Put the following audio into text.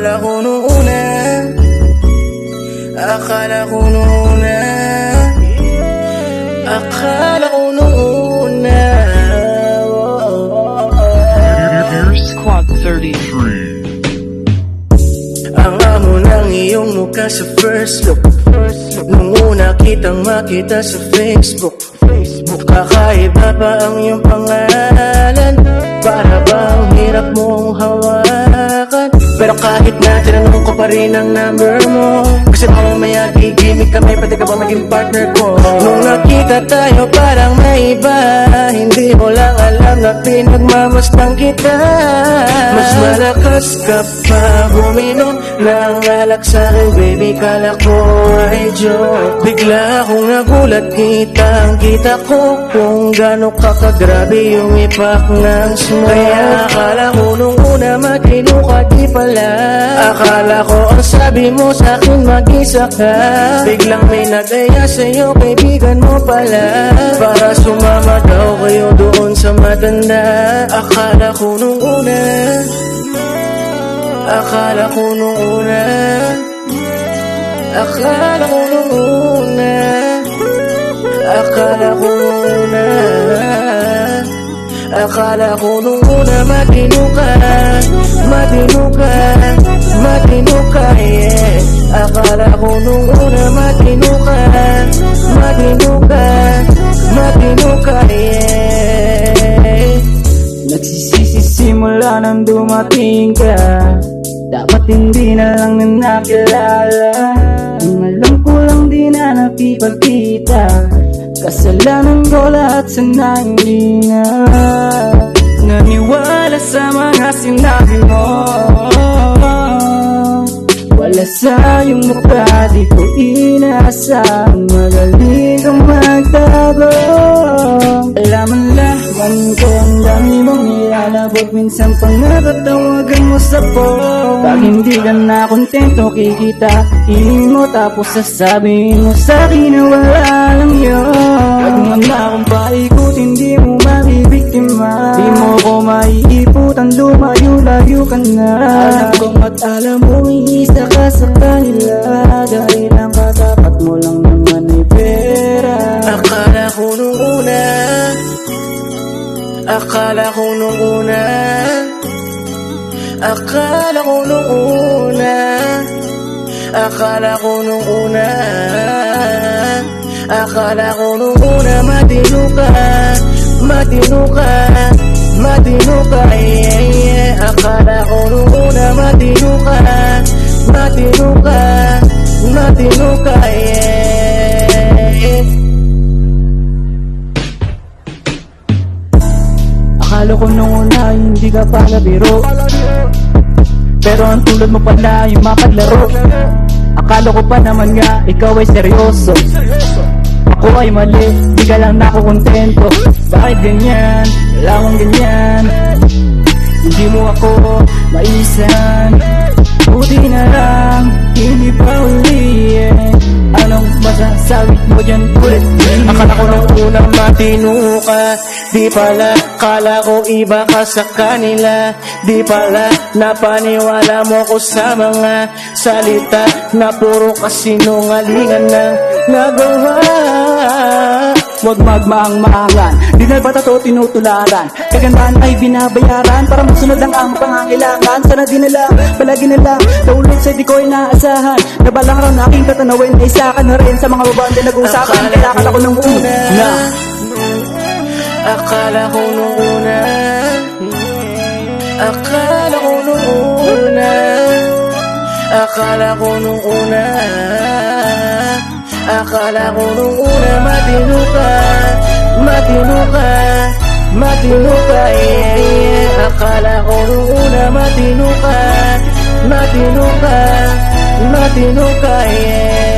Akala ko nung una, akala ko nung una, akala ko nung una. Squad 33. Ang amo ng iyong mukha sa first look, nung una kitang makita sa Facebook. Kakaiba pa ang iyong pangalan, para bang hirap mong hawakan. Pero kahit na tinanong ko pa rin ang number mo, kasi mamaya gigimik kami, pati ka ba maging partner ko. Nung nakita tayo parang may iba, hindi mo lang alam na pinagmamasdan kita. Mas malakas ka pa buminom ng alak sa'kin, baby, kala ko ay joke. Bigla akong nagulat, kitang-kita ko kung gano'n ka kagrabe yung ipak ng smoke. Kaya akala ko nung una matino ka, di pala. Akala ko ang sabi mo sa'kin mag-isa ka. Biglang may nag-aya sa'yo, kaibigan mo pala, para sumama daw kayo doon sa matanda. Akala ko nung una, akala ko nung una, akala ko nung una, akala ko nung una, akala ko nung una matino ka, matino ka, matino ka, yeah. Akala ko nung una matino ka, matino ka, matino ka, yeah. Nagsisisi simula nang dumating ka, dapat hindi na lang na nakilala. Kung alam ko lang di na nakipagkita, kasalanan ko lahat, sana hindi na naniwala sa mga sinabi mo. Wala sa iyong mukha, di ko inaasahan magaling kang magtago. Alaman ko ang dami mong nilalabot, minsan pang natatawagan mo sa phone. Pag hindi ka na kontento, kikita hiling mo, tapos sasabihin mo sa'kin na wala lang yun. Huwag mo na akong paikutin, di mo mabibiktima. Di mo ko maiiputan, lumayo-layo ka na. Alam kong at alam mo, iisa ka sa kanila, dahil ang katapat mo lang naman ay pera. Akala ko nung una, akala ko nung una, akala ko nung una, akala ko nung una, akala ko nung una matino ka, matino ka, matino ka, yeah, yeah. Akala ko nung una matino ka, matino ka, matino ka, yeah. Akala ko nung una hindi ka pala biro, pero ang tulad mo pala yung mapaglaro. Akala ko pa naman nga ikaw ay seryoso, ako ay mali, di ka lang nakukontento. Bakit ganyan, lawang ganyan, hindi mo ako maisan. Buti na lang, hindi pa uli, yeah. Anong masasabi mo dyan ulit? Akala ko nung unang matino ka, di pala, kala ko iba ka sa kanila. Di pala, napaniwala mo ko sa mga salita na puro kasinungalingan ng nagawa. Huwag magmaang-maangan, di na ba ito tinutularan? Kagandahan ay binabayaran para masunod ang amang pangangailangan. Sana di na lang, palagi na lang, naulog sa di ko inaasahan. Nabalang araw na aking tatanawin, ay isa ka na rin sa mga babae na nag-uusapan. Kailangan ako ng una na. Akala ko nung una, akala ko nung una, akala ko nung una, akala ko nung una matino ka, matino ka, matino ka, yeah, yeah. Akala ko nung una matino ka, matino ka, matino ka, yeah.